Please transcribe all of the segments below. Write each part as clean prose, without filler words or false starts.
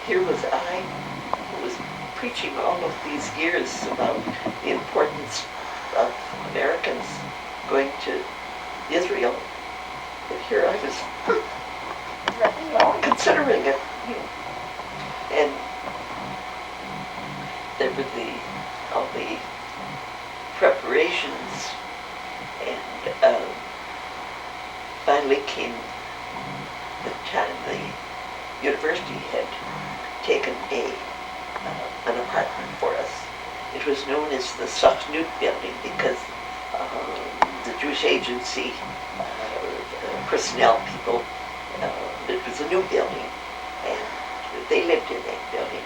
here was I, who was preaching all of these years about the importance of Americans going to Israel. And here I was considering it. And there were all the preparations, and finally came the time the university had taken an apartment for us. It was known as the Sisterhood building because the Jewish agency personnel people, it was a new building, and they lived in that building.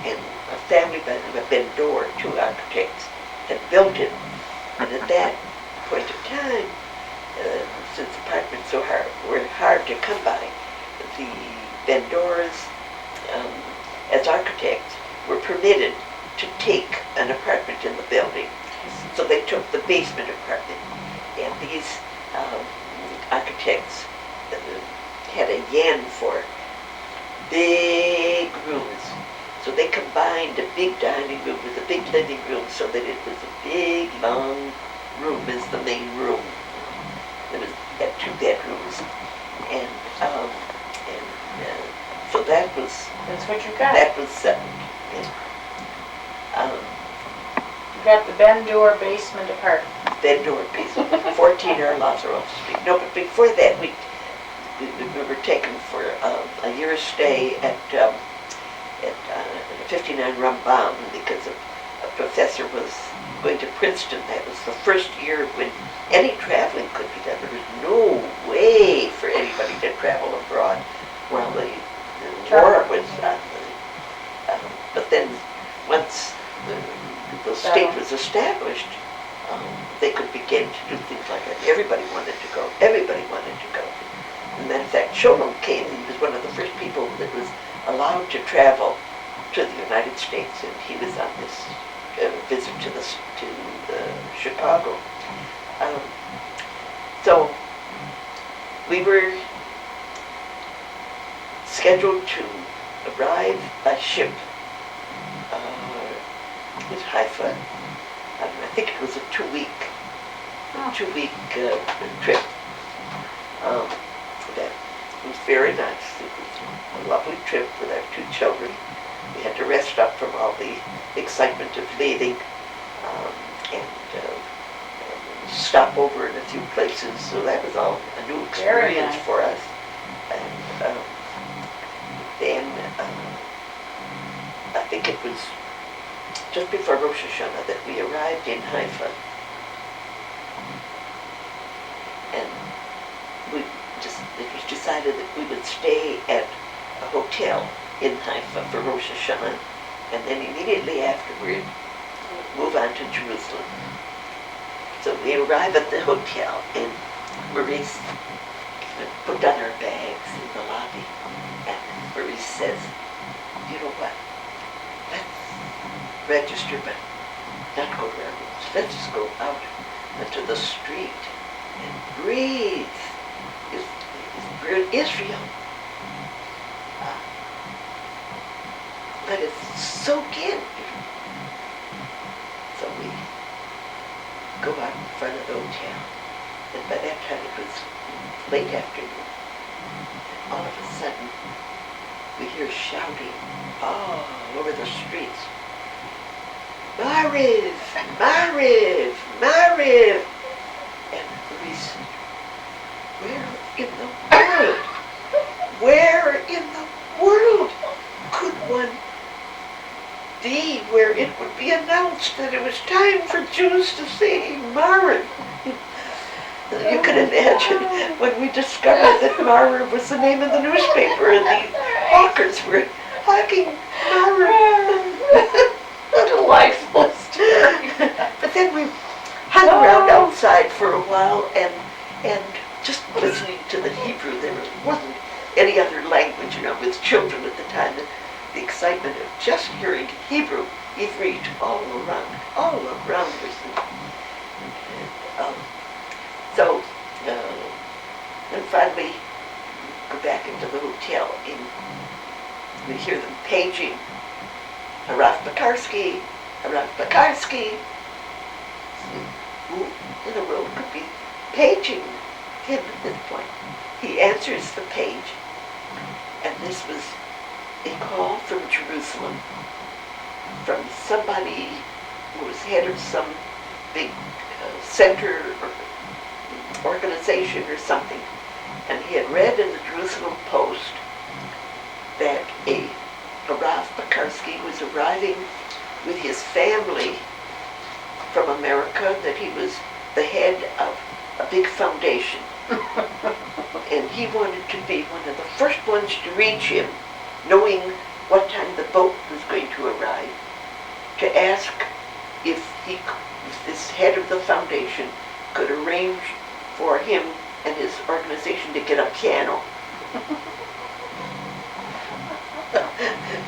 And a family by the name of Ben-Dor, two architects, had built it. And at that point of time, since apartments were hard to come by, the Ben-Dors, as architects, were permitted to take an apartment in the building. So they took the basement apartment. And these architects had a yen for big rooms. So they combined a big dining room with a big living room so that it was a big, long room as the main room. It had 2 bedrooms. And so that was... That's what you got. That was settled. You got the Ben-Dor basement apartment. Ben-Dor basement, 14 Lazarus Street. No, but before that we were taken for a year's stay at 59 Rambam because a professor was going to Princeton. That was the first year when any traveling could be done. There was no way for anybody to travel abroad while the war was on. But then once the state was established, they could begin to do things like that. Everybody wanted to go. Everybody wanted to go. As a matter of fact, Sholem came. He was one of the first people that was allowed to travel to the United States, and he was on this visit to Chicago. So we were scheduled to arrive by ship. It was Haifa. I think it was a 2-week trip. That was very nice. It was a lovely trip with our 2 children. We had to rest up from all the excitement of leaving and stop over in a few places. So that was all a new experience for us. And then I think it was just before Rosh Hashanah that we arrived in Haifa. And it was decided that we would stay at a hotel in Haifa for Rosh Hashanah, and then immediately afterward move on to Jerusalem. So we arrive at the hotel, and Maurice put down our bags in the lobby, and Maurice says, "You know what? Let's register, but not go to our rooms. Let's just go out into the street and breathe. We're in Israel. Let it soak in." So we go out in front of the hotel, and by that time it was late afternoon. And all of a sudden, we hear shouting all over the streets. "Mariv! Mariv! Mariv!" And Maurice said, where in the world could one be where it would be announced that it was time for Jews to say Mariv? You can imagine when we discovered that Mariv was the name of the newspaper and the hawkers were hawking Mariv. Delightful story. But then we hung around outside for a while and just listening to the Hebrew. There wasn't any other language, with children at the time. The excitement of just hearing Hebrew, Ivrit, all around us. So, and finally go back into the hotel. And we'd hear them paging, Harav Pekarsky, Harav Pekarsky. Who in the world could be paging him at this point? He answers the page, and this was a call from Jerusalem, from somebody who was head of some big center or organization or something. And he had read in the Jerusalem Post that a Rav Pekarsky was arriving with his family from America, that he was the head of a big foundation. And he wanted to be one of the first ones to reach him, knowing what time the boat was going to arrive, to ask if this head of the foundation could arrange for him and his organization to get a piano.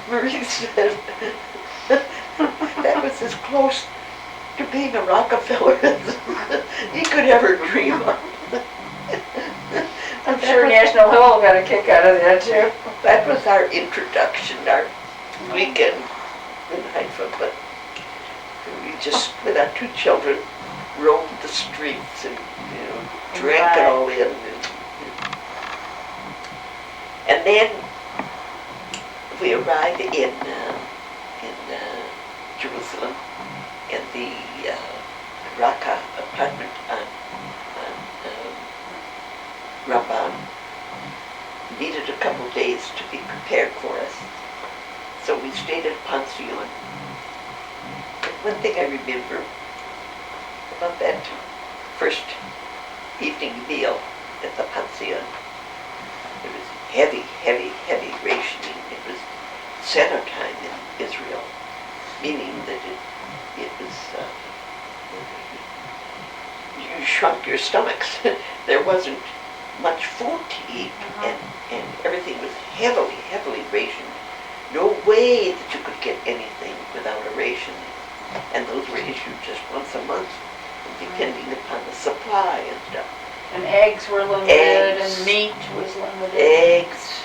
Marie said that was as close to being a Rockefeller as he could ever dream of. I'm sure National Hill got a kick out of that too. That was our introduction, our weekend in Haifa, but we just, with our two children, roamed the streets and, drank it all in. And then we arrived in Jerusalem, in the Raka apartment on Rabban. Needed a couple days to be prepared for us, so we stayed at pension. And one thing I remember about that first evening meal at the pension, it was heavy rationing. It was Seder time in Israel, meaning that it was you shrunk your stomachs. There wasn't much food to eat, and everything was heavily rationed. No way that you could get anything without a ration, and those were issued just once a month, depending upon the supply and stuff. And eggs were limited, and meat was limited. Eggs,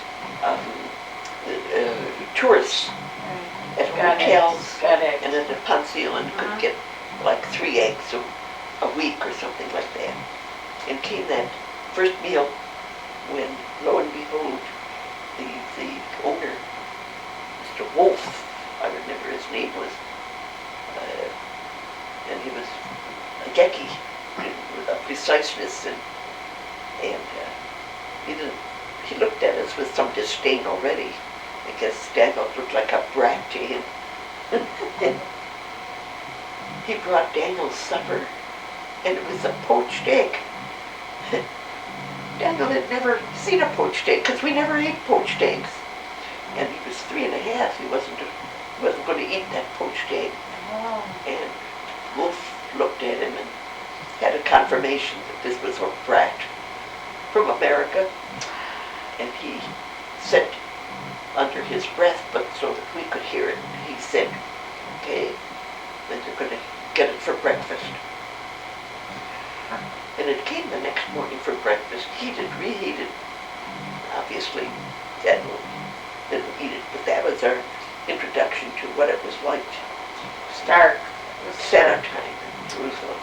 tourists at hotels and at the pension could get like 3 eggs a week or something like that. And came that first meal when, lo and behold, the owner, Mr. Wolf, I remember his name was, and he was a Gecki with a preciseness, and he looked at us with some disdain already. I guess Daniel looked like a brat to him. And he brought Daniel's supper, and it was a poached egg. Daniel had never seen a poached egg, because we never ate poached eggs. And he was 3 1/2. He wasn't going to eat that poached egg. Oh. And Wolf looked at him and had a confirmation that this was a brat from America. And he said under his breath, but so that we could hear it, he said, okay, then you're going to get it for breakfast. And it came the next morning for breakfast, heated, reheated. Obviously, Daniel didn't eat it, but that was our introduction to what it was like. Stark. Santa time in Jerusalem.